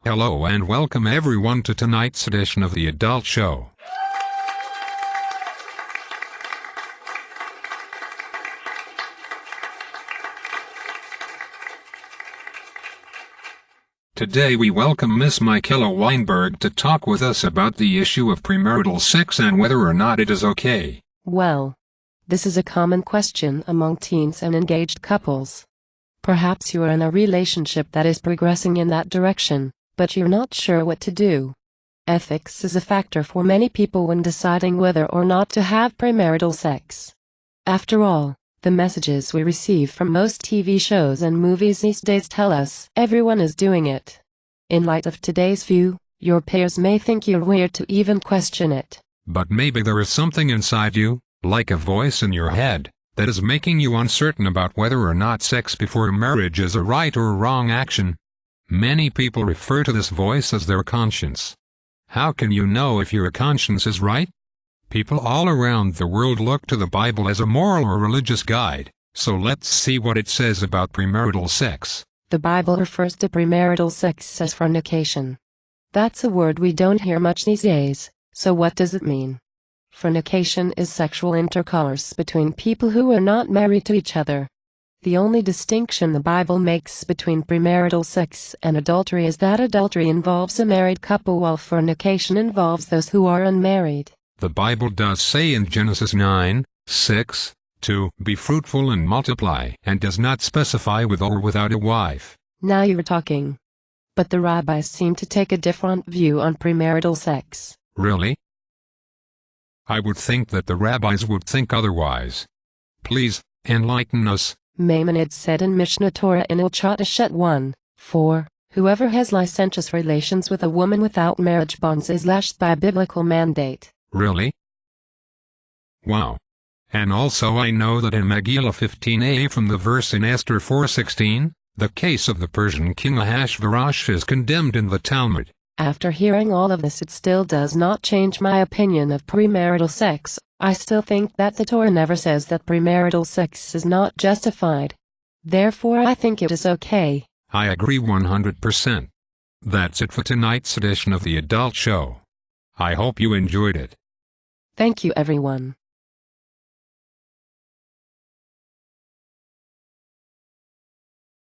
Hello and welcome everyone to tonight's edition of The Adult Show. Today we welcome Miss Michaela Weinberg to talk with us about the issue of premarital sex and whether or not it is okay. Well, this is a common question among teens and engaged couples. Perhaps you are in a relationship that is progressing in that direction, but you're not sure what to do. Ethics is a factor for many people when deciding whether or not to have premarital sex. After all, the messages we receive from most TV shows and movies these days tell us everyone is doing it. In light of today's view, your peers may think you're weird to even question it. But maybe there is something inside you, like a voice in your head, that is making you uncertain about whether or not sex before marriage is a right or wrong action. Many people refer to this voice as their conscience. How can you know if your conscience is right? People all around the world look to the Bible as a moral or religious guide, so let's see what it says about premarital sex. The Bible refers to premarital sex as fornication. That's a word we don't hear much these days, so what does it mean? Fornication is sexual intercourse between people who are not married to each other. The only distinction the Bible makes between premarital sex and adultery is that adultery involves a married couple while fornication involves those who are unmarried. The Bible does say in Genesis 9:6, to be fruitful and multiply, and does not specify with or without a wife. Now you're talking. But the rabbis seem to take a different view on premarital sex. Really? I would think that the rabbis would think otherwise. Please, enlighten us. Maimonides said in Mishnah Torah in Ilchot Eshet 1:4, whoever has licentious relations with a woman without marriage bonds is lashed by a biblical mandate. Really? Wow. And also I know that in Megillah 15a from the verse in Esther 4:16, the case of the Persian king Ahasuerus is condemned in the Talmud. After hearing all of this, it still does not change my opinion of premarital sex. I still think that the Torah never says that premarital sex is not justified. Therefore I think it is okay. I agree 100%. That's it for tonight's edition of The Adult Show. I hope you enjoyed it. Thank you everyone.